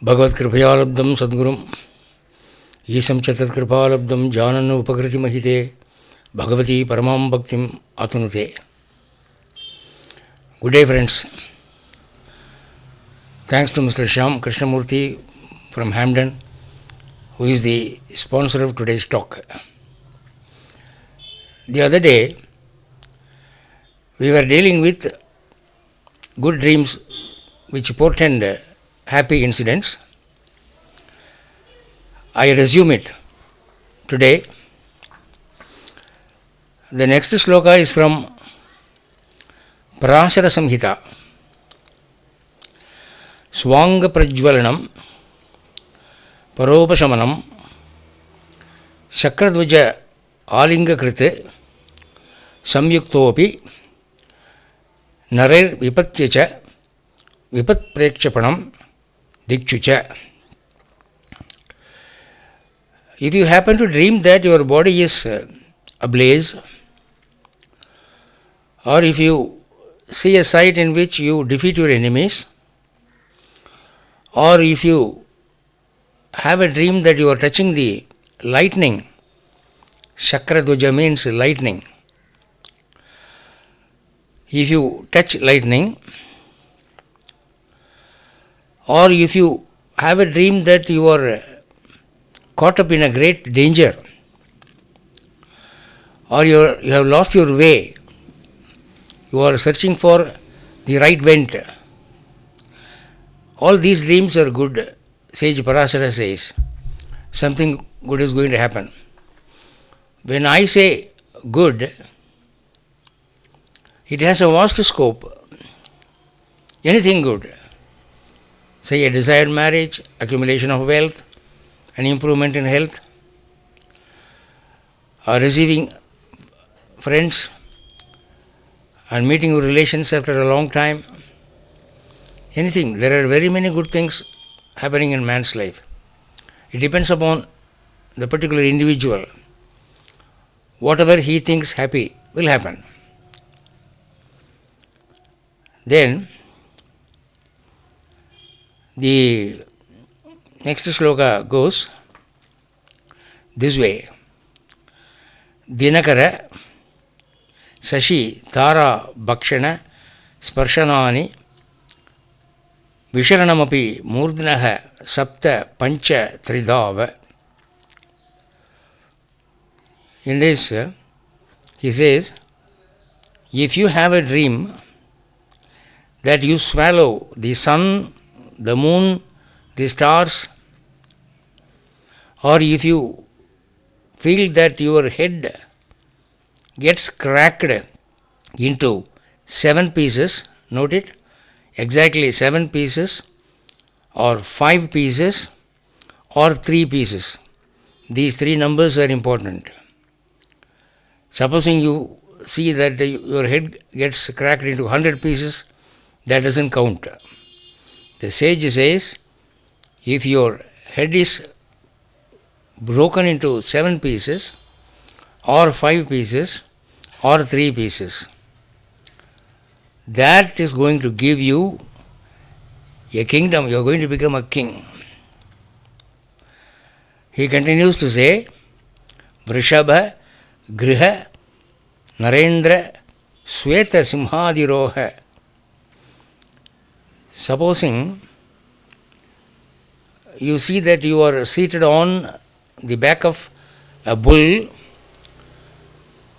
Bhagavad Kripayalabdam Sadgurum Isam Chatat Kripalabdam Jananu Upakriti Mahite Bhagavati Paramam Bhaktim Atunute. Good day, friends. Thanks to Mr. Shyam Krishnamurthy from Hamden, who is the sponsor of today's talk. The other day, we were dealing with good dreams which portend happy incidents. I resume it today. The next sloka is from Parashara Samhita. Swanga Prajwalanam Paropashamanam Shakradvaja Alinga Krite Samyuktopi Narer Vipatyacha Vipat Prekshapanam Dikchucha. If you happen to dream that your body is ablaze, or if you see a sight in which you defeat your enemies, or if you have a dream that you are touching the lightning, Shakradvaja means lightning. If you touch lightning, or if you have a dream that you are caught up in a great danger, or you have lost your way, you are searching for the right vent, all these dreams are good. Sage Parashara says, something good is going to happen. When I say good, it has a vast scope. Anything good. Say a desired marriage, accumulation of wealth, an improvement in health, or receiving friends and meeting your relations after a long time. Anything. There are very many good things happening in man's life. It depends upon the particular individual. Whatever he thinks happy will happen. Then the next sloka goes this way. Dinakara Sashi Tara Bhakshana Sparshanani Visharanamapi Murdinaha Sapta Pancha Tridava. In this, he says, if you have a dream that you swallow the sun, the moon, the stars, or if you feel that your head gets cracked into 7 pieces, note it, exactly 7 pieces, or 5 pieces, or 3 pieces. These 3 numbers are important. Supposing you see that your head gets cracked into 100 pieces, that doesn't count. The sage says, if your head is broken into 7 pieces, or 5 pieces, or 3 pieces, that is going to give you a kingdom. You are going to become a king. He continues to say, Vrishabha, Griha, Narendra, Sweta Simhadiroha. Supposing you see that you are seated on the back of a bull,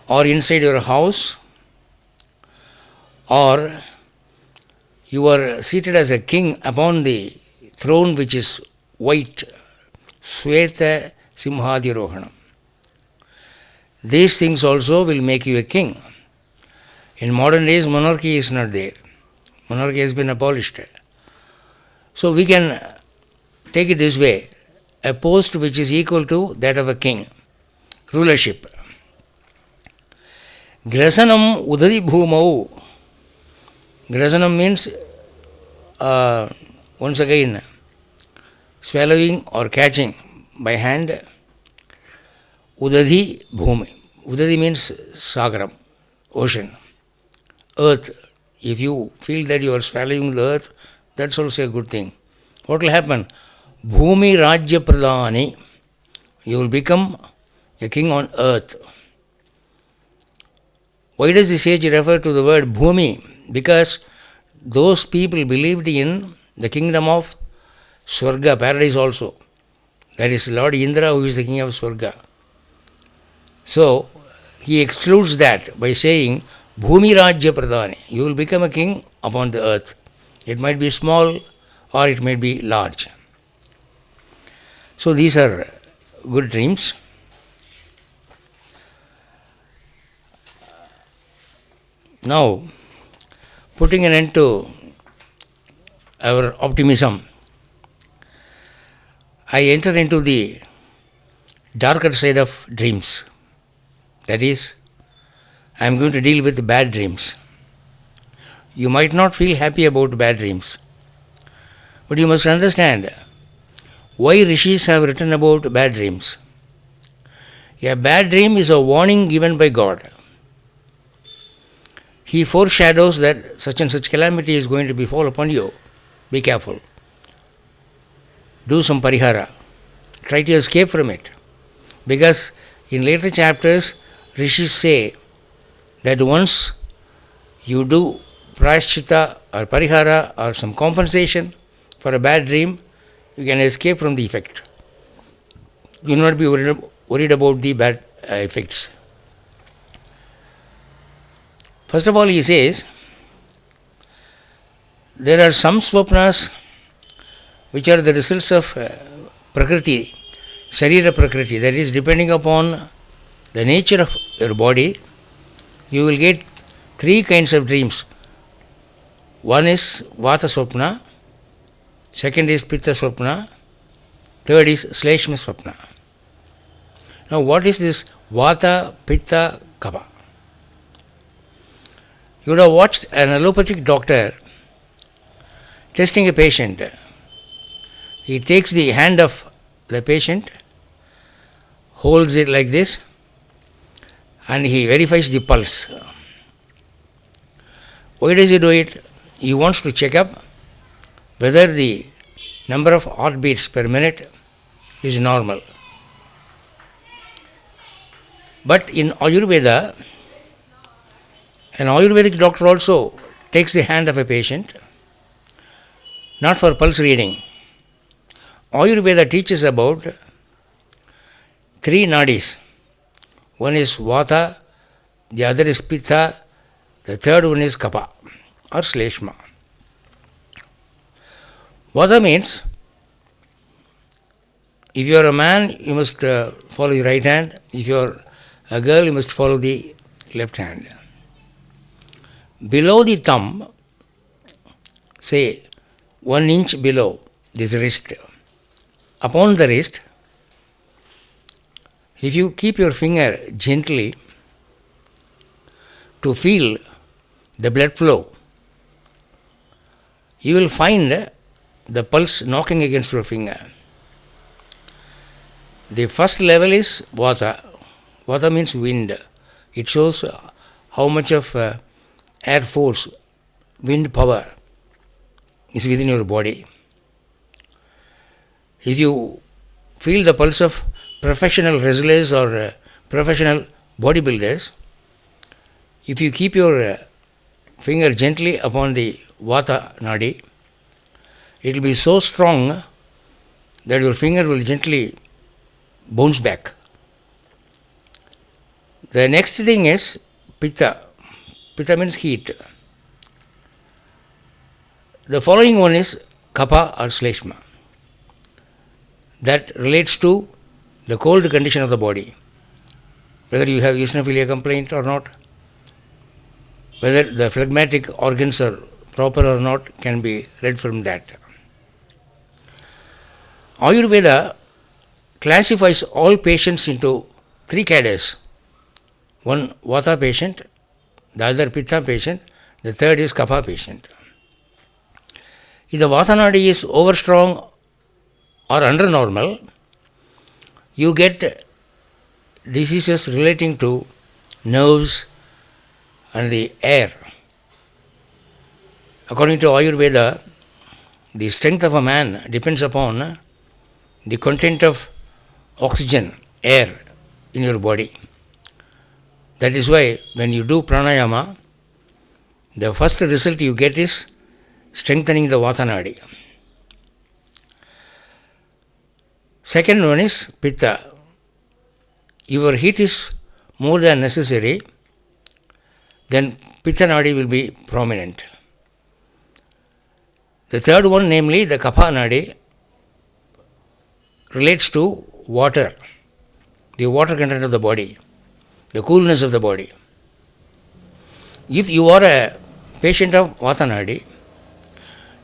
or inside your house, or you are seated as a king upon the throne which is white, Sweta Simhadirohanam. These things also will make you a king. In modern days, monarchy is not there. Monarchy has been abolished. So we can take it this way, a post which is equal to that of a king, rulership. Grasanam udadi bhumau. Grasanam means, once again, swallowing or catching by hand. Udadi bhumi. Udadi means sagaram, ocean, earth. If you feel that you are swallowing the earth, that's also a good thing. What will happen? Bhumi Rajya Pradhani. You will become a king on earth. Why does the sage refer to the word Bhumi? Because those people believed in the kingdom of Swarga, paradise also. That is Lord Indra who is the king of Swarga. So, he excludes that by saying, Bhumi Rajya Pradhani. You will become a king upon the earth. It might be small or it may be large. So, these are good dreams. Now, putting an end to our optimism, I enter into the darker side of dreams. That is, I am going to deal with bad dreams. You might not feel happy about bad dreams, but you must understand why rishis have written about bad dreams. A bad dream is a warning given by God. He foreshadows that such and such calamity is going to befall upon you. Be careful. Do some parihara. Try to escape from it. Because in later chapters, rishis say that once you do prayashchitta or parihara or some compensation for a bad dream, you can escape from the effect. You will not be worried about the bad effects. First of all, he says, there are some swapnas which are the results of prakriti, sharira prakriti, that is, depending upon the nature of your body, you will get three kinds of dreams. One is vata swapna, second is pitta swapna, third is shleshma swapna. Now, what is this vata, pitta, kapha? You would have watched an allopathic doctor testing a patient. He takes the hand of the patient, holds it like this, and he verifies the pulse. Why does he do it? He wants to check up whether the number of heartbeats per minute is normal. But in Ayurveda, an Ayurvedic doctor also takes the hand of a patient, not for pulse reading. Ayurveda teaches about three nadis. One is vata, the other is pitta, the third one is kapha or shleshma. Vata means, if you are a man, you must follow the right hand. If you are a girl, you must follow the left hand. Below the thumb, say 1 inch below this wrist, upon the wrist, if you keep your finger gently to feel the blood flow, you will find the pulse knocking against your finger. The first level is vata. Vata means wind. It shows how much of air force, wind power is within your body. If you feel the pulse of professional wrestlers or professional bodybuilders, if you keep your finger gently upon the vata nadi, it will be so strong that your finger will gently bounce back. The next thing is pitta. Pitta means heat. The following one is kapha or shleshma. That relates to the cold condition of the body. Whether you have eosinophilia complaint or not, whether the phlegmatic organs are proper or not, can be read from that. Ayurveda classifies all patients into three cadres. One vata patient, the other pitta patient, the third is kapha patient. If the vata nadi is overstrong or under normal, you get diseases relating to nerves and the air. According to Ayurveda, the strength of a man depends upon the content of oxygen, air in your body. That is why when you do pranayama, the first result you get is strengthening the vata nadi. Second one is pitta. Your heat is more than necessary, then pitta nadi will be prominent. The third one, namely the kapha nadi, relates to water, the water content of the body, the coolness of the body. If you are a patient of vata nadi,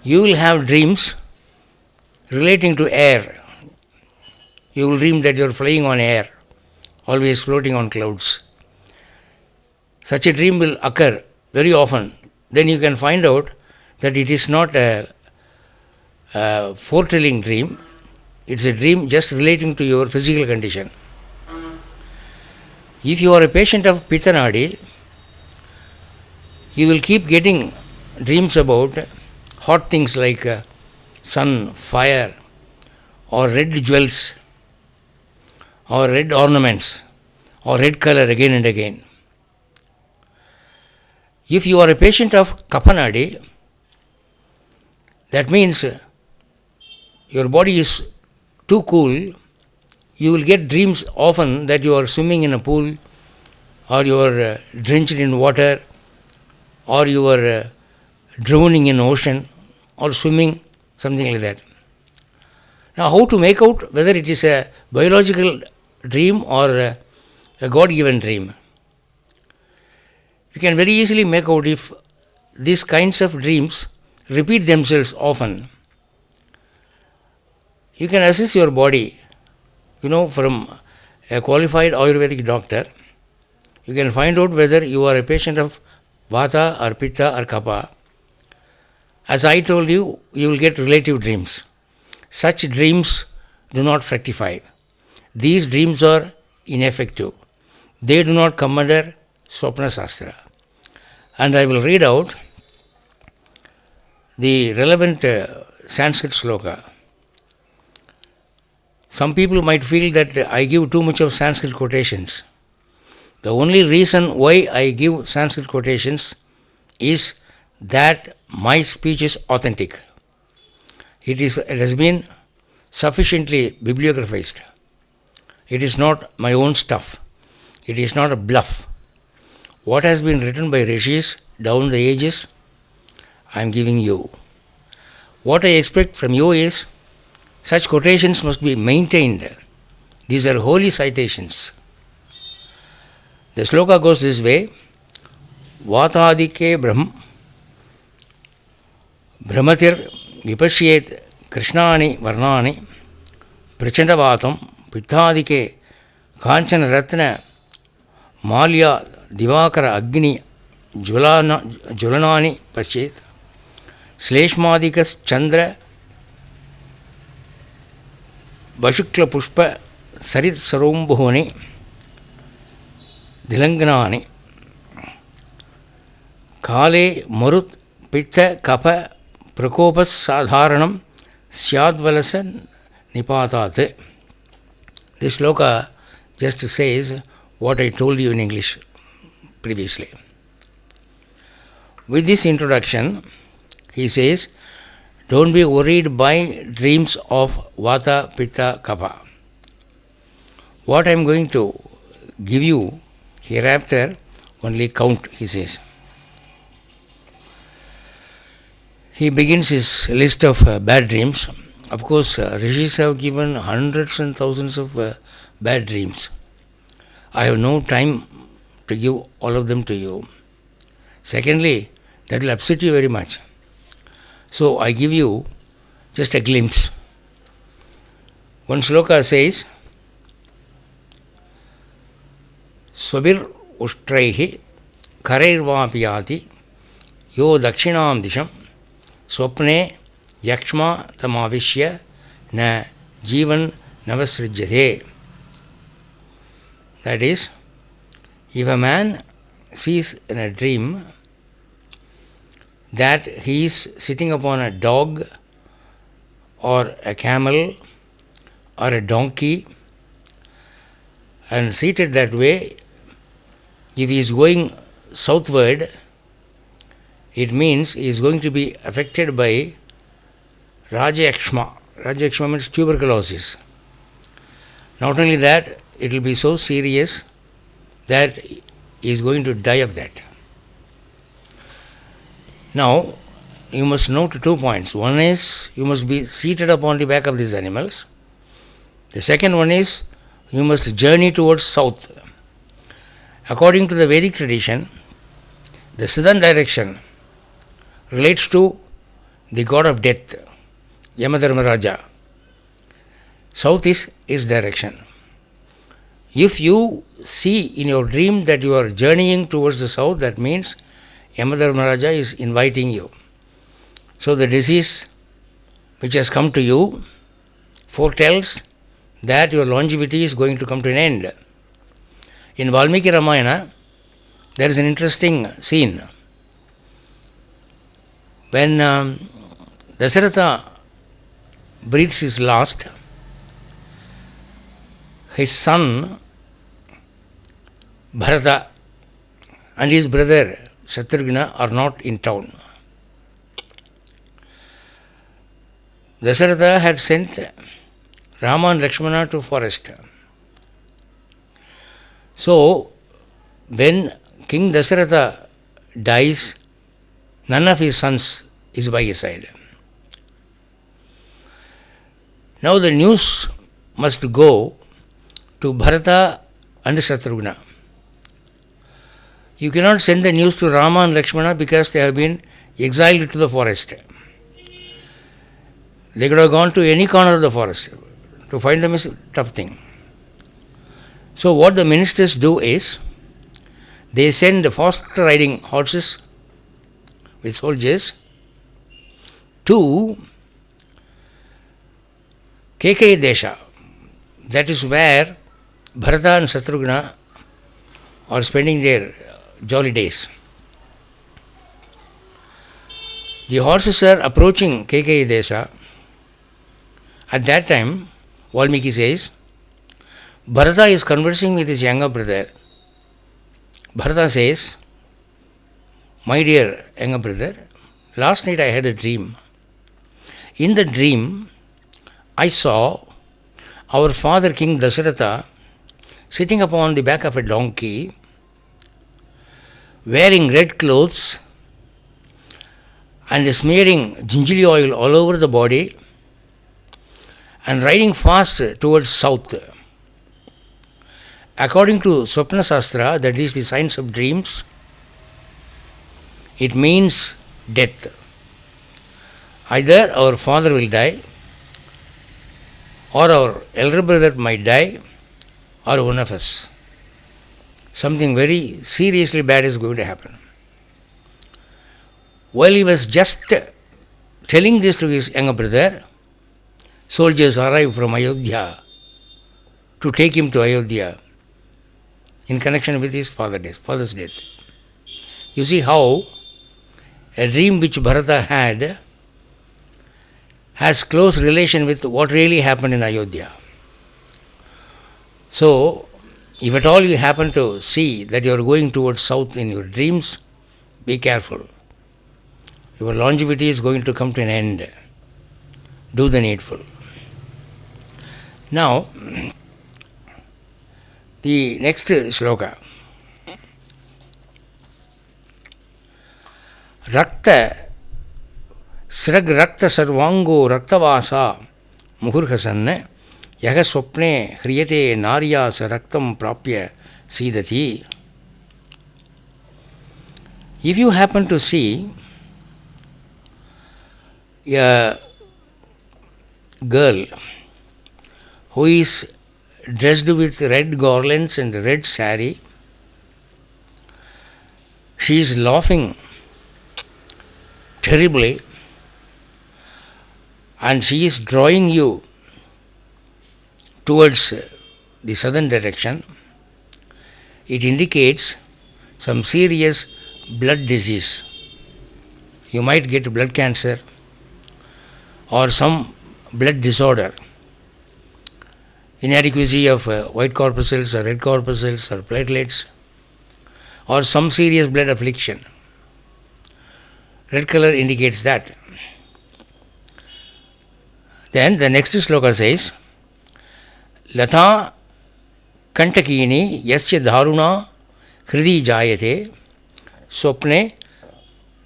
you will have dreams relating to air. You will dream that you are flying on air, always floating on clouds. Such a dream will occur very often. Then you can find out that it is not a foretelling dream. It's a dream just relating to your physical condition. If you are a patient of pitta nadi, you will keep getting dreams about hot things like sun, fire, or red jewels, or red ornaments, or red color again and again. If you are a patient of kapha nadi, that means your body is too cool. You will get dreams often that you are swimming in a pool, or you are drenched in water, or you are drowning in ocean, or swimming, something like that. Now, how to make out whether it is a biological dream or a God-given dream? You can very easily make out if these kinds of dreams repeat themselves often. You can assess your body, from a qualified Ayurvedic doctor. You can find out whether you are a patient of vata or pitta or kapha. As I told you, you will get relative dreams. Such dreams do not fructify. These dreams are ineffective. They do not come under Swapna Sastra. And I will read out the relevant Sanskrit sloka. Some people might feel that I give too much of Sanskrit quotations. The only reason why I give Sanskrit quotations is that my speech is authentic. It has been sufficiently bibliographized. It is not my own stuff. It is not a bluff. What has been written by Rishis down the ages, I am giving you. What I expect from you is such quotations must be maintained. These are holy citations. The sloka goes this way: Vatadike Brahmatir Vipashyet Krishnani Varnani Prachandavatam Pittadike Kanchana Ratna Malya Divakara Agni Julanani Paschet Sleshmadikas Chandra Bashukla Pushpa Sarit Sarumbuhoni Dilanganani Kale Marut Pitta Kappa Prakopas Sadharanam Syadvalasan Nipatate. This sloka just says what I told you in English previously. With this introduction, he says, don't be worried by dreams of Vata, Pitta, Kapha. What I am going to give you hereafter, only count, he says. He begins his list of bad dreams. Of course, Rishis have given hundreds and thousands of bad dreams. I have no time to give all of them to you. Secondly, that will upset you very much. So I give you just a glimpse. One sloka says, Swabir Ushtraihi Karairvapiyati Yo Dakshinam Disham Swapne Yakshma Tamavishya Na Jivan Navasrijyate. That is, if a man sees in a dream that he is sitting upon a dog or a camel or a donkey and seated that way, if he is going southward, it means he is going to be affected by Rajakshma. Rajakshma means tuberculosis. Not only that, it will be so serious that he is going to die of that. Now, you must note 2 points. One is, you must be seated upon the back of these animals. The second one is, you must journey towards south. According to the Vedic tradition, the southern direction relates to the god of death, Yamadharmaraja. South is his direction. If you see in your dream that you are journeying towards the south, that means Yamadharmaraja is inviting you. So the disease which has come to you foretells that your longevity is going to come to an end. In Valmiki Ramayana, there is an interesting scene. When Dasaratha breathes his last, his son Bharata and his brother Shatrugna are not in town. Dasaratha had sent Rama and Lakshmana to forest. So, when King Dasaratha dies, none of his sons is by his side. Now the news must go to Bharata and Shatrugna. You cannot send the news to Rama and Lakshmana because they have been exiled to the forest. They could have gone to any corner of the forest. To find them is a tough thing. So what the ministers do is, they send fast riding horses with soldiers to Kekai Desha. That is where Bharata and Shatrugna are spending their jolly days. The horses are approaching Kekai Desha. At that time, Valmiki says, Bharata is conversing with his younger brother. Bharata says, my dear younger brother, last night I had a dream. In the dream, I saw our father King Dasaratha sitting upon the back of a donkey, wearing red clothes and smearing gingerly oil all over the body and riding fast towards south. According to Swapna Shastra, that is the science of dreams, it means death. Either our father will die, or our elder brother might die, or one of us. Something very seriously bad is going to happen. While he was just telling this to his younger brother, soldiers arrived from Ayodhya to take him to Ayodhya in connection with his father's death. You see how a dream which Bharata had has close relation with what really happened in Ayodhya. So, if at all you happen to see that you are going towards south in your dreams, be careful. Your longevity is going to come to an end. Do the needful. Now, the next shloka. Rakta Srag Rakta Sarvango Raktavasa Muhurhasanna Yaga Swapne Hriyate Narya Saraktam Prapya Sidati. If you happen to see a girl who is dressed with red garlands and red sari, she is laughing terribly and she is drawing you towards the southern direction, it indicates some serious blood disease. You might get blood cancer or some blood disorder. inadequacy of white corpuscles or red corpuscles or platelets, or some serious blood affliction. Red color indicates that. Then the next sloka says, Latha Kantakini Yasya Dharuna Hridi Jayate Swapne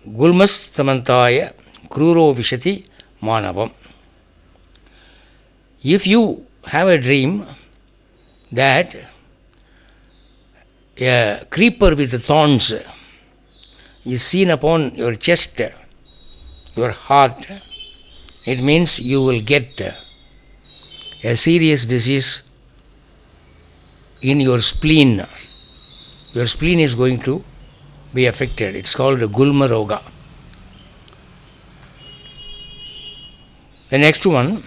Gulmas Tamantaya Kruro Vishati Manavam. If you have a dream that a creeper with thorns is seen upon your chest, your heart, it means you will get a serious disease in your spleen. Your spleen is going to be affected. It's called Gulma Roga. The next one,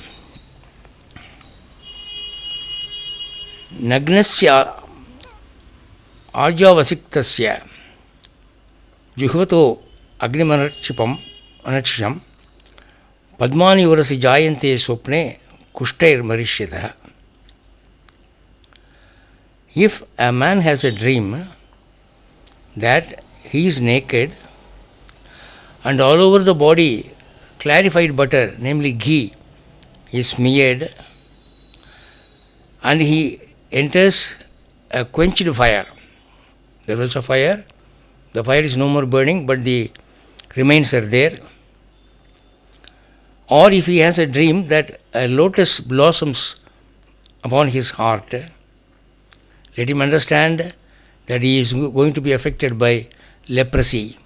Nagnasya Arjavasiktasya Juhvato Agnimanarchipam Anachisham Padmani Urasi Jayante Swapne Kushtair Marishyatah. If a man has a dream that he is naked and all over the body clarified butter, namely ghee, is smeared, and he enters a quenched fire. There was a fire, the fire is no more burning, but the remains are there. Or if he has a dream that a lotus blossoms upon his heart, let him understand that he is going to be affected by leprosy.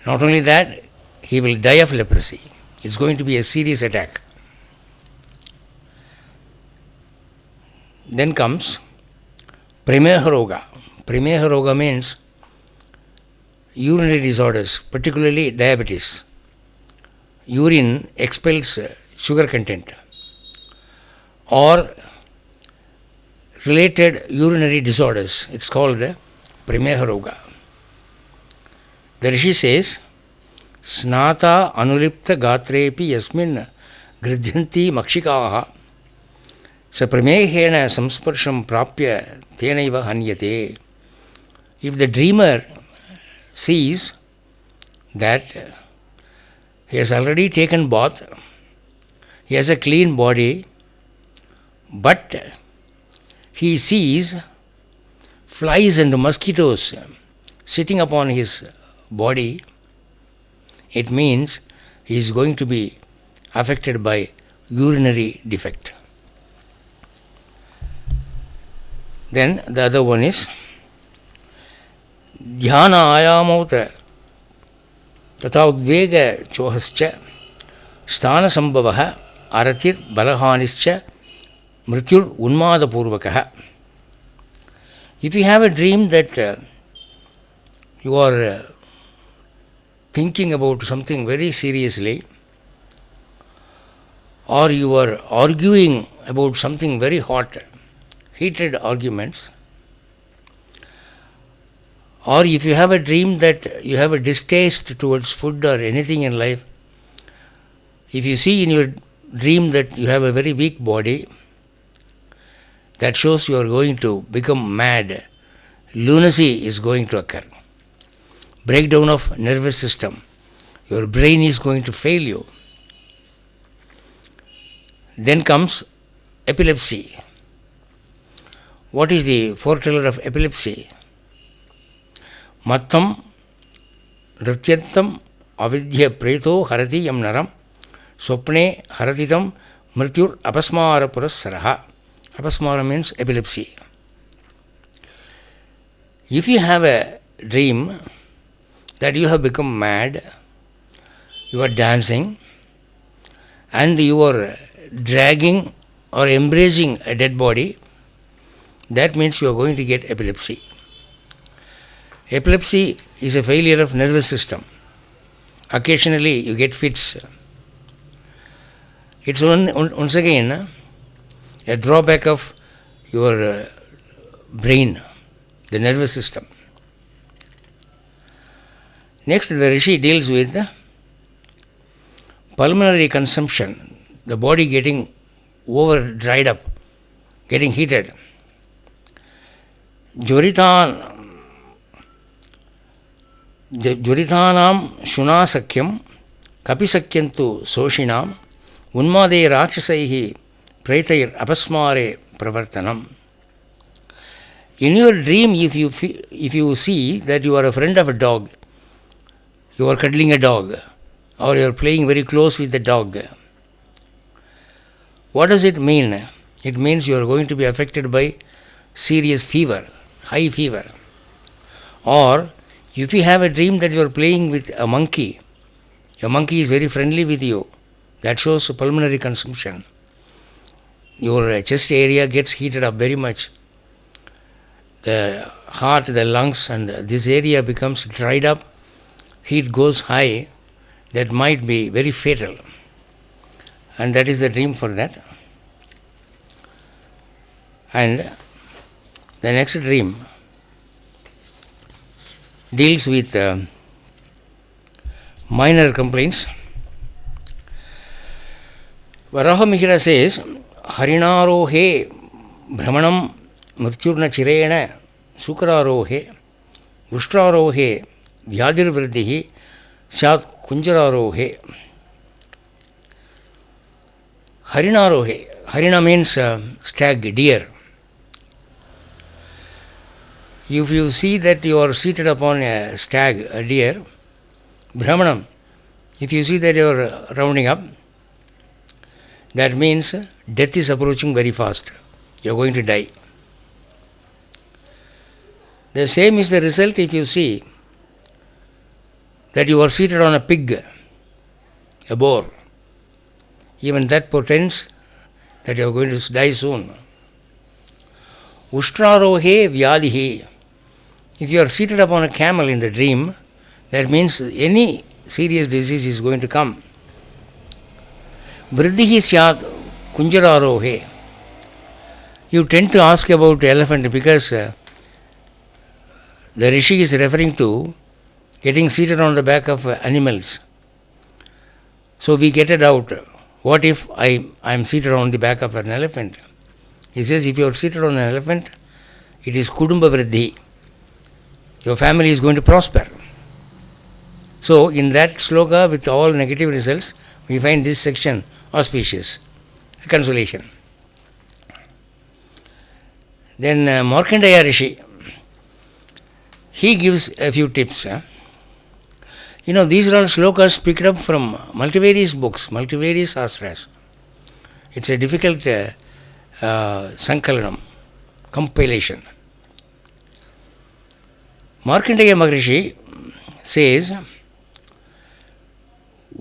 Not only that, he will die of leprosy. It's going to be a serious attack. Then comes Prameha Roga. Prameha Roga means urinary disorders, particularly diabetes. Urine expels sugar content, or related urinary disorders. It's called Prameha Roga. The Rishi says, Snata anulipta gatrepi yasmin gridhyanti makshikaha sa pramehena samsparsham prapya tenaiva hanyate. If the dreamer sees that he has already taken bath, he has a clean body, but he sees flies and mosquitoes sitting upon his body, it means he is going to be affected by urinary defect. Then the other one is Dhyana ayamauta Tata udvega chohascha sthana sambhavaha aratir balahanischa mrityur unmada purvakaha. If you have a dream that you are thinking about something very seriously, or you are arguing about something very hot, heated arguments, or if you have a dream that you have a distaste towards food or anything in life, if you see in your dream that you have a very weak body, that shows you are going to become mad. Lunacy is going to occur. Breakdown of nervous system. Your brain is going to fail you. Then comes epilepsy. What is the foreteller of epilepsy? Mattam nrityattam avidya preto harati yam naram swapne haratitam mrityur apasmara purassaraha. Apasmara means epilepsy. If you have a dream that you have become mad, you are dancing and you are dragging or embracing a dead body, that means you are going to get epilepsy. Epilepsy is a failure of nervous system. Occasionally you get fits. It's once again a drawback of your brain, the nervous system. Next, the Rishi deals with pulmonary consumption, the body getting over dried up getting heated. Juritanam shuna sakyam kapisakyantu soshinam unmade rakshasaihi praitair apasmare pravartanam. In your dream, if you see that you are a friend of a dog, you are cuddling a dog, or you are playing very close with the dog, what does it mean? It means you are going to be affected by serious fever, high fever. Or if you have a dream that you are playing with a monkey is very friendly with you, that shows pulmonary consumption. Your chest area gets heated up very much. The heart, the lungs, and this area becomes dried up. Heat goes high. That might be very fatal. And that is the dream for that. And the next dream deals with minor complaints. Varahamihira says, Harinarohe Brahmanam Mrityurna Chirena Sukrarohe Vushtrarohe Vyadirvriddhihi Syat Kunjararohe. Harinarohe. Harina means stag, deer. If you see that you are seated upon a stag, a deer, Brahmanam, if you see that you are rounding up, that means death is approaching very fast. You are going to die. The same is the result if you see that you are seated on a pig, a boar. Even that portends that you are going to die soon. Ushtrarohe vyadihi. If you are seated upon a camel in the dream, that means any serious disease is going to come. Vriddhihi syat kunjararohe. You tend to ask about elephant because the Rishi is referring to getting seated on the back of animals. So we get it out. What if I am seated on the back of an elephant? He says, if you are seated on an elephant, it is Kudumba Vriddhi. Your family is going to prosper. So, in that sloka with all negative results, we find this section auspicious, a consolation. Then Markandeya Rishi, he gives a few tips. These are all slokas picked up from multivarious books, multivarious astras. It's a difficult sankalanam, compilation. Markandeya Maharishi says,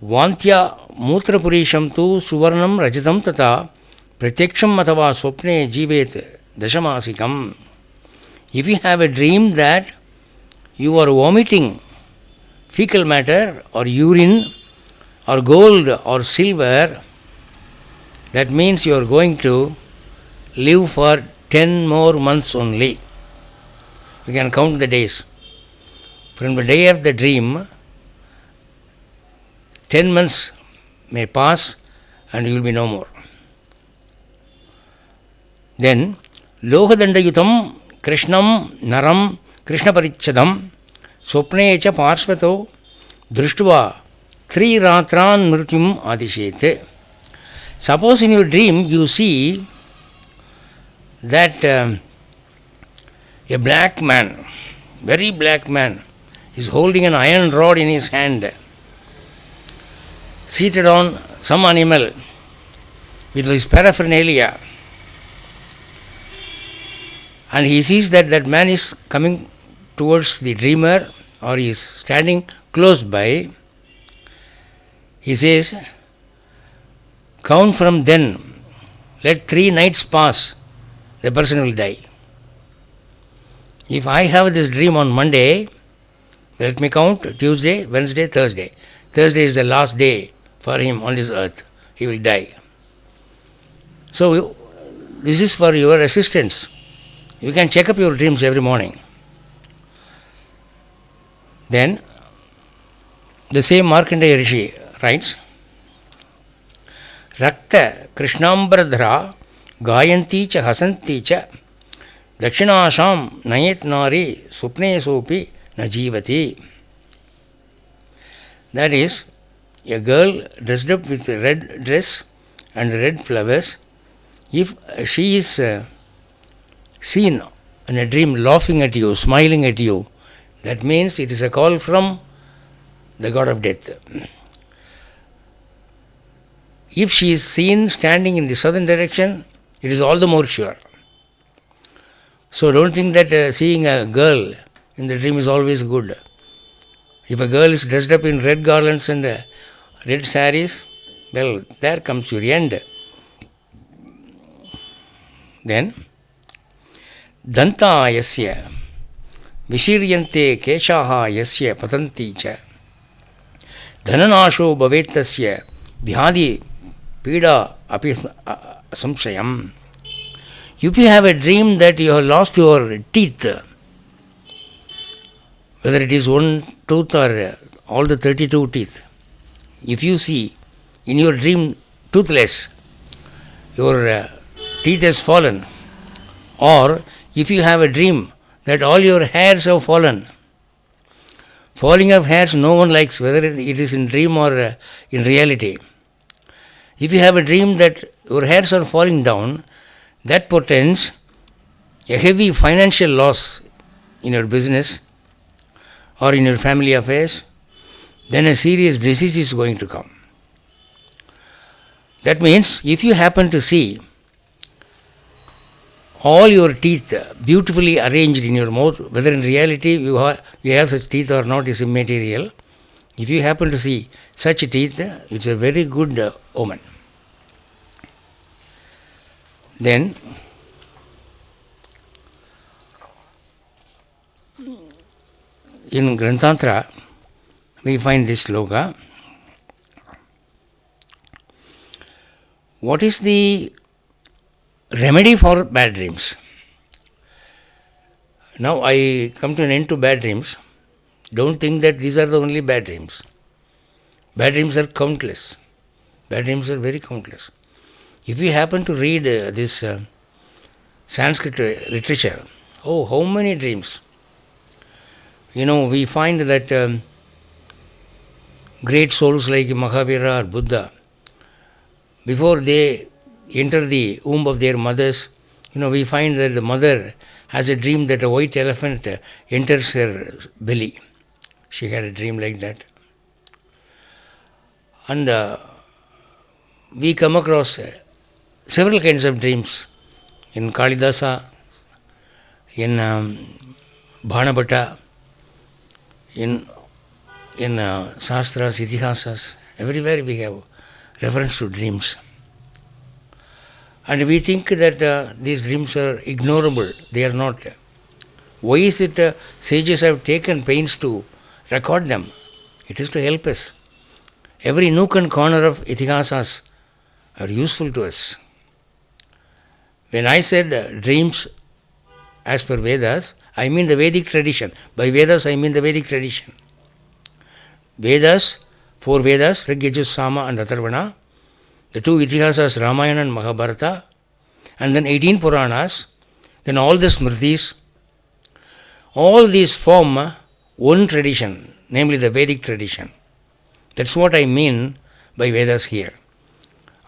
Vantya Mutrapurisham tu Suvarnam Rajatam tata Pratyaksham Matava Swapne Jivet Dashamasikam. If you have a dream that you are vomiting fecal matter or urine or gold or silver, that means you are going to live for 10 more months only. You can count the days. From the day of the dream, 10 months may pass and you will be no more. Then, Lohadandayutam Krishnam Naram Krishna Parichadam Swapne cha Parshvato Drishtva Tri Ratran Mrityum Adishete. Suppose in your dream you see that a black man, very black man, is holding an iron rod in his hand, seated on some animal with his paraphernalia, and he sees that that man is coming towards the dreamer or he is standing close by. He says, count from then, let 3 nights pass, the person will die. If I have this dream on Monday, let me count Tuesday, Wednesday, Thursday. Thursday is the last day for him on this earth. He will die. So, this is for your assistance. You can check up your dreams every morning. Then, the same Markandeya Rishi writes, Rakta Krishnambradhara Gayanti cha hasanti cha Dakshinasham nayet nari supne sopi najivati. That is, a girl dressed up with a red dress and red flowers, if she is seen in a dream laughing at you, smiling at you, that means it is a call from the god of death. If she is seen standing in the southern direction, it is all the more sure. So don't think that seeing a girl in the dream is always good. If a girl is dressed up in red garlands and red saris, well, there comes your end. Then, Danta yasya Vishiryante keshaha yasya patanti cha Dhananasho bhavetasya Vyadi pida api samshayam. If you have a dream that you have lost your teeth, whether it is one tooth or all the 32 teeth, if you see in your dream toothless, your teeth has fallen, or if you have a dream that all your hairs have fallen, falling of hairs no one likes, whether it is in dream or in reality. If you have a dream that your hairs are falling down, that portends a heavy financial loss in your business or in your family affairs, then a serious disease is going to come. That means if you happen to see all your teeth beautifully arranged in your mouth, whether in reality you have such teeth or not is immaterial. If you happen to see such teeth, it's a very good omen. Then, in Grantantra, we find this sloka. What is the remedy for bad dreams? Now I come to an end to bad dreams. Don't think that these are the only bad dreams. Bad dreams are countless. Bad dreams are very countless. If you happen to read this Sanskrit literature, oh, how many dreams! We find that great souls like Mahavira or Buddha, before they enter the womb of their mothers, we find that the mother has a dream that a white elephant enters her belly. She had a dream like that. And we come across several kinds of dreams in Kalidasa, in Bhanabhata, in Shastras, Itihasas. Everywhere we have reference to dreams. And we think that these dreams are ignorable. They are not. Why is it sages have taken pains to record them? It is to help us. Every nook and corner of Itihasas are useful to us. When I said dreams as per Vedas, I mean the Vedic tradition. By Vedas, I mean the Vedic tradition. Vedas, 4 Vedas, Rig, Yajus, Sama and Atharvana, the 2 Itihasas, Ramayana and Mahabharata, and then 18 Puranas, then all the Smritis, all these form one tradition, namely the Vedic tradition. That's what I mean by Vedas here.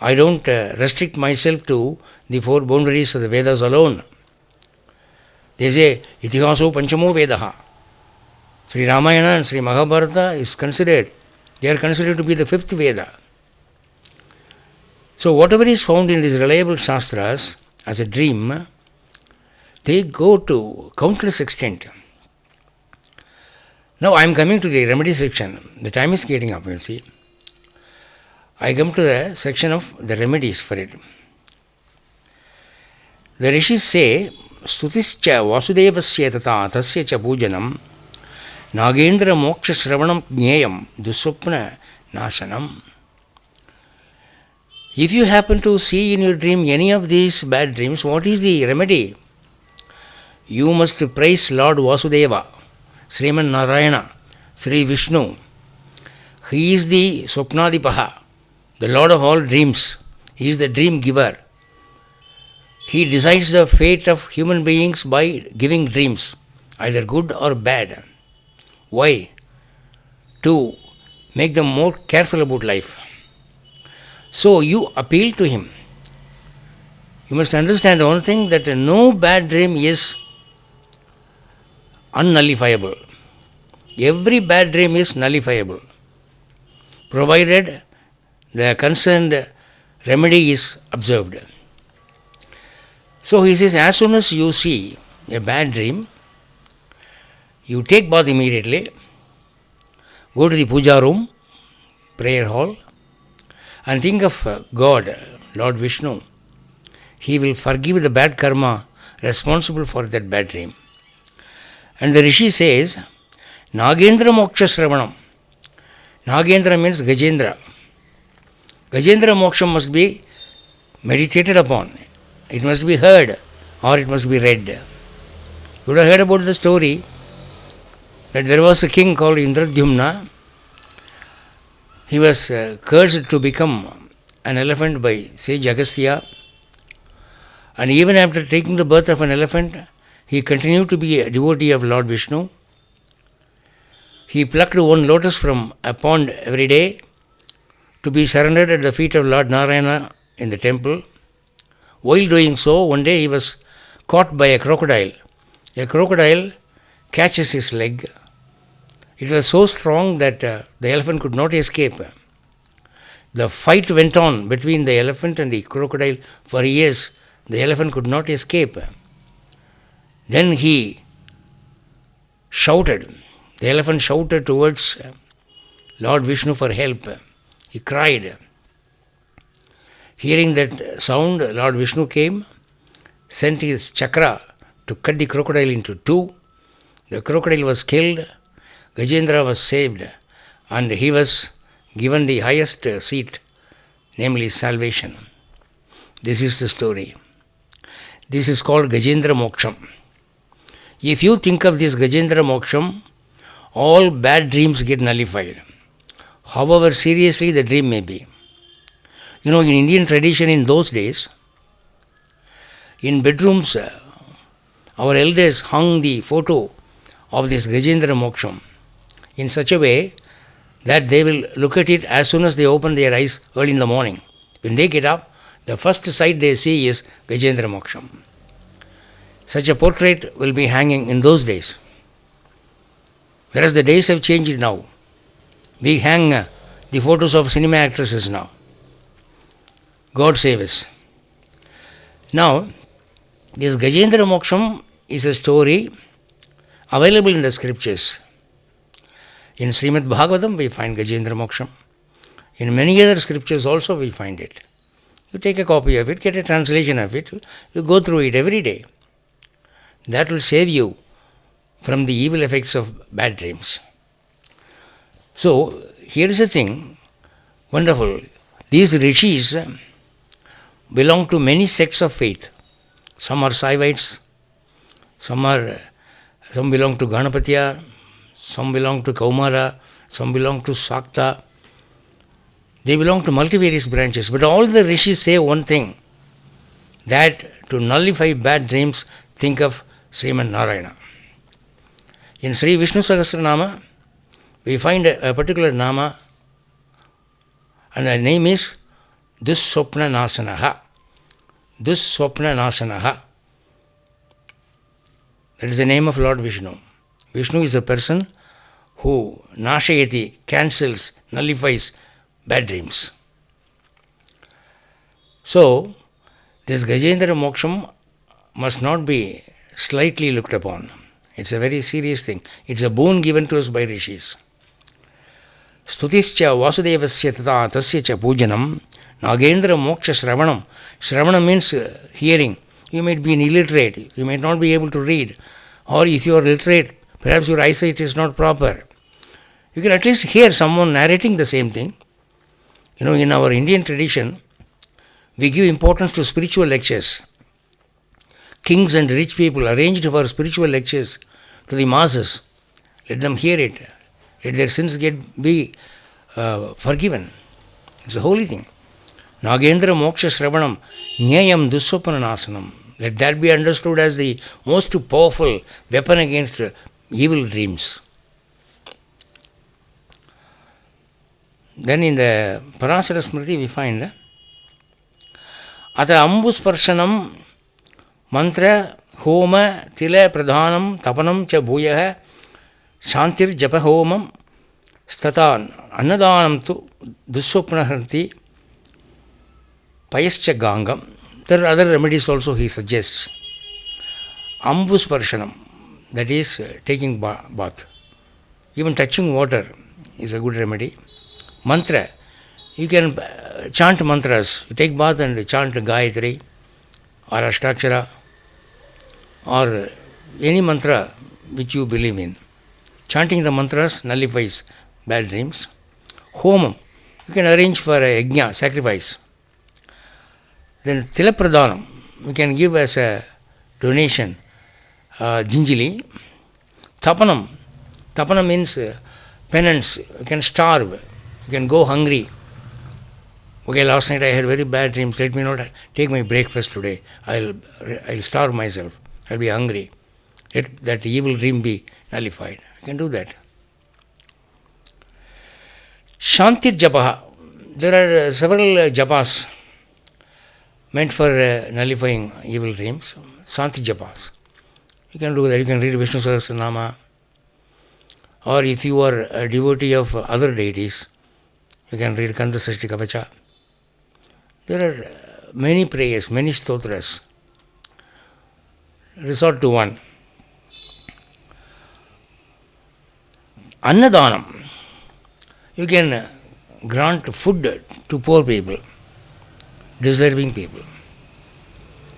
I don't restrict myself to the 4 boundaries of the Vedas alone. They say, Itihaso Panchamo Vedaha. Sri Ramayana and Sri Mahabharata is considered, they are considered to be the 5th Veda. So whatever is found in these reliable Shastras as a dream, they go to countless extent. Now I am coming to the remedy section. The time is getting up, you see. I come to the section of the remedies for it. The Rishis say, Stutischa Vasudevasya tata tasya cha pujanam Nagendra moksha shravanam jneyam dusupna nasanam. If you happen to see in your dream any of these bad dreams, what is the remedy? You must praise Lord Vasudeva, Sriman Narayana, Sri Vishnu. He is the Swapnadipaha, the Lord of all dreams. He is the dream giver. He decides the fate of human beings by giving dreams, either good or bad. Why? To make them more careful about life. So you appeal to him. You must understand one thing, that no bad dream is unnullifiable. Every bad dream is nullifiable, provided the concerned remedy is observed. So he says, as soon as you see a bad dream, you take bath immediately, go to the puja room, prayer hall, and think of God, Lord Vishnu. He will forgive the bad karma responsible for that bad dream. And the Rishi says, Nagendra Moksha Sravanam. Nagendra means Gajendra. Gajendra Moksha must be meditated upon. It must be heard or it must be read. You would have heard about the story that there was a king called Indradyumna. He was cursed to become an elephant by sage Agastya. And even after taking the birth of an elephant, he continued to be a devotee of Lord Vishnu. He plucked one lotus from a pond every day to be surrendered at the feet of Lord Narayana in the temple. While doing so, one day he was caught by a crocodile. A crocodile catches his leg. It was so strong that the elephant could not escape. The fight went on between the elephant and the crocodile for years. The elephant could not escape. Then he shouted. The elephant shouted towards Lord Vishnu for help. He cried. Hearing that sound, Lord Vishnu came, sent his chakra to cut the crocodile into two. The crocodile was killed. Gajendra was saved. And he was given the highest seat, namely salvation. This is the story. This is called Gajendra Moksham. If you think of this Gajendra Moksham, all bad dreams get nullified, however seriously the dream may be. You know, in Indian tradition in those days, in bedrooms, our elders hung the photo of this Gajendra Moksham in such a way that they will look at it as soon as they open their eyes early in the morning. When they get up, the first sight they see is Gajendra Moksham. Such a portrait will be hanging in those days. Whereas the days have changed now. We hang the photos of cinema actresses now. God save us. Now, this Gajendra Moksham is a story available in the scriptures. In Srimad Bhagavatam we find Gajendra Moksham. In many other scriptures also we find it. You take a copy of it, get a translation of it, you go through it every day. That will save you from the evil effects of bad dreams. So, here is the thing, wonderful. These Rishis belong to many sects of faith. Some are Saivites, some belong to Ganapatya, some belong to Kaumara, some belong to Sakta. They belong to multivarious branches. But all the Rishis say one thing, that to nullify bad dreams, think of Sriman Narayana. In Sri Vishnu Sahasranama, we find a particular nama, and the name is Dusswapna Nasanaha. Dusswapna Nasanaha. That is the name of Lord Vishnu. Vishnu is a person who nashayati, cancels, nullifies bad dreams. So, this Gajendra Moksham must not be slightly looked upon. It's a very serious thing. It's a boon given to us by Rishis. Stutischa Vasudevasya tata tasya cha pujanam Nagendra Moksha Sravanam. Sravanam means hearing. You might be illiterate. You might not be able to read. Or if you are literate, perhaps your eyesight is not proper. You can at least hear someone narrating the same thing. You know, in our Indian tradition, we give importance to spiritual lectures. Kings and rich people arranged for spiritual lectures to the masses. Let them hear it. Let their sins be forgiven. It's a holy thing. Nagendra Moksha Sravanam Nyayam Dusswapana Nasanam. Let that be understood as the most powerful weapon against evil dreams. Then in the Parasara Smriti we find Ata Ambusparshanam Mantra Homa Tila Pradhanam Tapanam Cha Bhuyah Shantir Japa Homam Statan Annadanam Tu Dussopnahanti Payascha Gangam. There are other remedies also he suggests. Ambusparshanam, that is taking bath. Even touching water is a good remedy. Mantra, you can chant mantras. You take bath and chant Gayatri or Ashtakshara or any mantra which you believe in. Chanting the mantras nullifies bad dreams. Homam, you can arrange for a yajna, sacrifice. Then Tilapradhanam, we can give as a donation ginjili. Tapanam, tapana means penance. You can starve, you can go hungry. Okay, last night I had very bad dreams. Let me not take my breakfast today. I'll starve myself. I'll be hungry. Let that evil dream be nullified. I can do that. Shantir Japaha. There are several japas meant for nullifying evil dreams. Shanti Japas. You can do that. You can read Vishnu Sahasranama. Or if you are a devotee of other deities, you can read Kanda Sashti Kavacha. There are many prayers, many stotras. Resort to one. Annadanam. You can grant food to poor people, deserving people.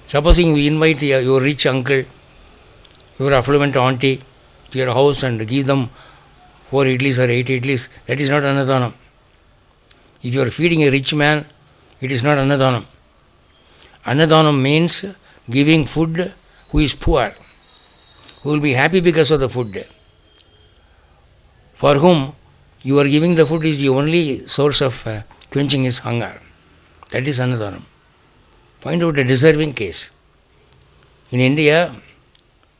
Supposing you invite your rich uncle, your affluent auntie to your house and give them 4 idlis or 8 idlis, that is not annadanam. If you are feeding a rich man, it is not annadanam. Annadanam means giving food who is poor, who will be happy because of the food. For whom you are giving the food is the only source of quenching his hunger. That is annadanam. Find out a deserving case. In India,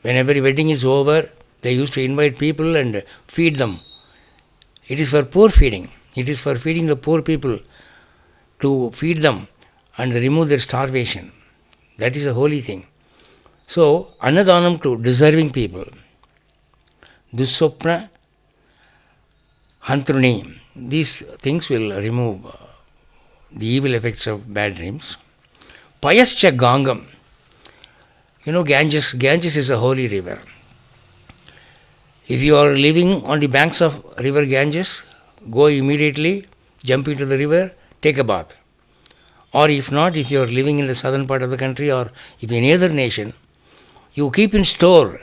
when every wedding is over, they used to invite people and feed them. It is for poor feeding. It is for feeding the poor people, to feed them and remove their starvation. That is a holy thing. So, annadanam to deserving people. Dussopna Hantruni. These things will remove the evil effects of bad dreams. Payascha Gangam. You know Ganges is a holy river. If you are living on the banks of river Ganges, go immediately, jump into the river, take a bath. Or if not, if you are living in the southern part of the country or if in any other nation, you keep in store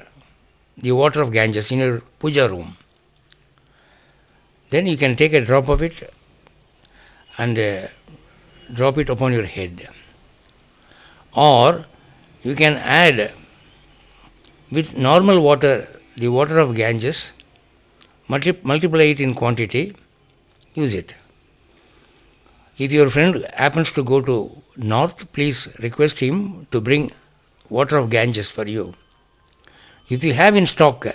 the water of Ganges in your puja room. Then you can take a drop of it and drop it upon your head. Or you can add with normal water, the water of Ganges, multiply it in quantity, use it. If your friend happens to go to north, please request him to bring water of Ganges for you. If you have in stock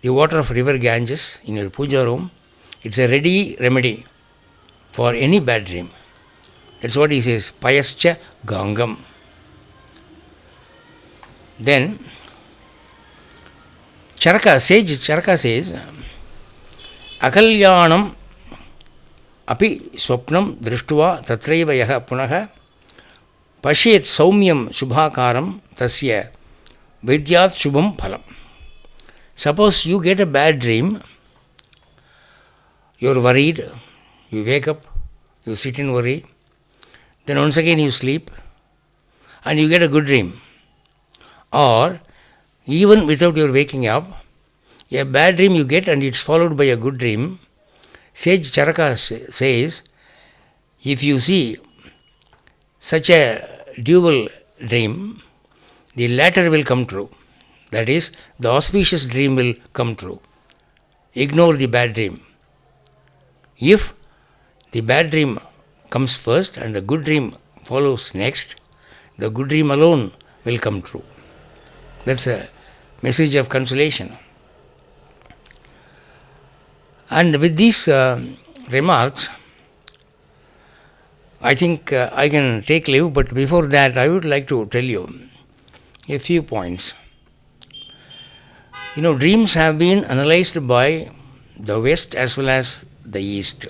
the water of river Ganges in your puja room, it's a ready remedy for any bad dream. That's what he says, Payascha Gangam. Then, sage Charaka says, Akalyanam api swapnam drishtva tatraiva yaha punaha pashyet saumyam shubhakaram tasya vidyat shubham phalam. Suppose you get a bad dream, you are worried, you wake up, you sit in worry, then once again you sleep and you get a good dream. Or even without your waking up, a bad dream you get and it's followed by a good dream. Sage Charaka says, if you see such a dual dream, the latter will come true. That is, the auspicious dream will come true. Ignore the bad dream. If the bad dream comes first and the good dream follows next, the good dream alone will come true. That's a message of consolation. And with these remarks, I think I can take leave, but before that, I would like to tell you a few points. Dreams have been analyzed by the West as well as the East.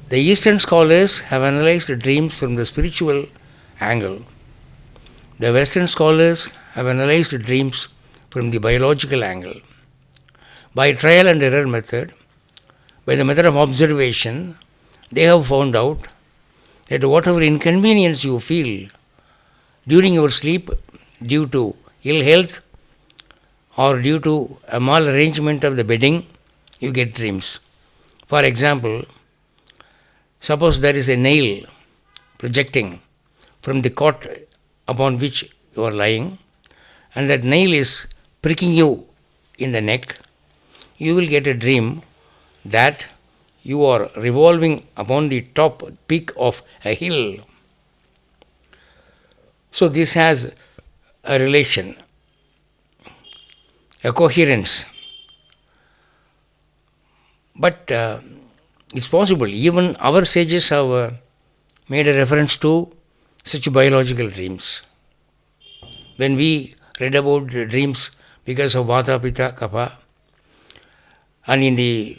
The Eastern scholars have analyzed dreams from the spiritual angle. The Western scholars have analyzed dreams from the biological angle. By trial and error method, by the method of observation, they have found out that whatever inconvenience you feel during your sleep due to ill health or due to a malarrangement of the bedding, you get dreams. For example, suppose there is a nail projecting from the cot upon which you are lying, and that nail is pricking you in the neck, you will get a dream that you are revolving upon the top peak of a hill. So this has a relation, a coherence. But it's possible, even our sages have made a reference to such biological dreams. When we read about dreams because of Vata, Pitta, Kapha, and in the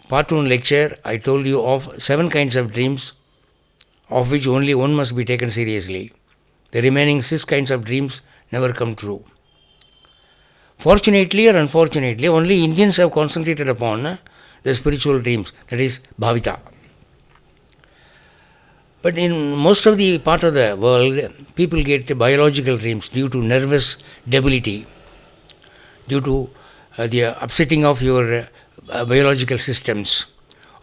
Part 1 lecture, I told you of 7 kinds of dreams, of which only one must be taken seriously. The remaining 6 kinds of dreams never come true. Fortunately or unfortunately, only Indians have concentrated upon the spiritual dreams, that is Bhavita. But in most of the part of the world, people get biological dreams due to nervous debility, due to the upsetting of your biological systems,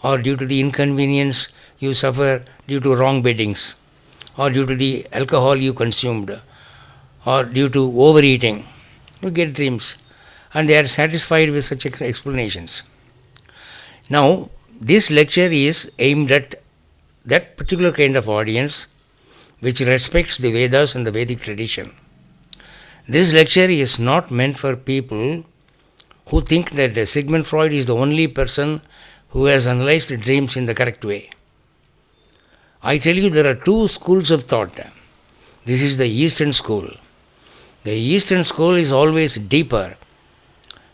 or due to the inconvenience you suffer due to wrong beddings, or due to the alcohol you consumed, or due to overeating. You get dreams, and they are satisfied with such explanations. Now, this lecture is aimed at that particular kind of audience which respects the Vedas and the Vedic tradition. This lecture is not meant for people who think that Sigmund Freud is the only person who has analyzed dreams in the correct way. I tell you, there are 2 schools of thought. This is the Eastern school. The Eastern school is always deeper.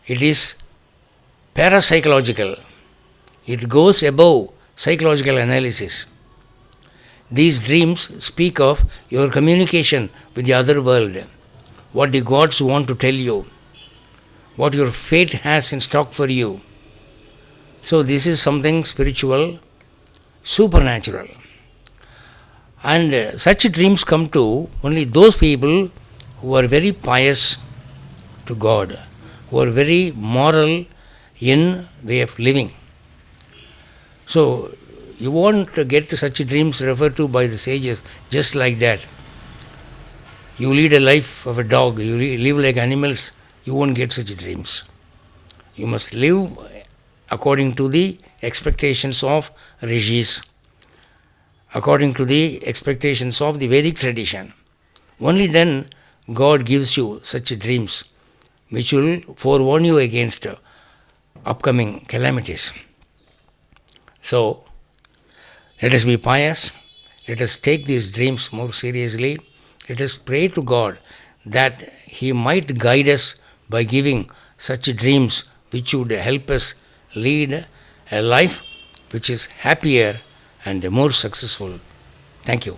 It is parapsychological. It goes above psychological analysis. These dreams speak of your communication with the other world, what the gods want to tell you, what your fate has in stock for you. So this is something spiritual, supernatural. And such dreams come to only those people who are very pious to God, who are very moral in way of living. So you won't get such dreams referred to by the sages just like that. You lead a life of a dog, you live like animals, you won't get such dreams. You must live according to the expectations of Rishis, according to the expectations of the Vedic tradition. Only then God gives you such dreams which will forewarn you against upcoming calamities. So, let us be pious, let us take these dreams more seriously, let us pray to God that He might guide us by giving such dreams which would help us lead a life which is happier and more successful. Thank you.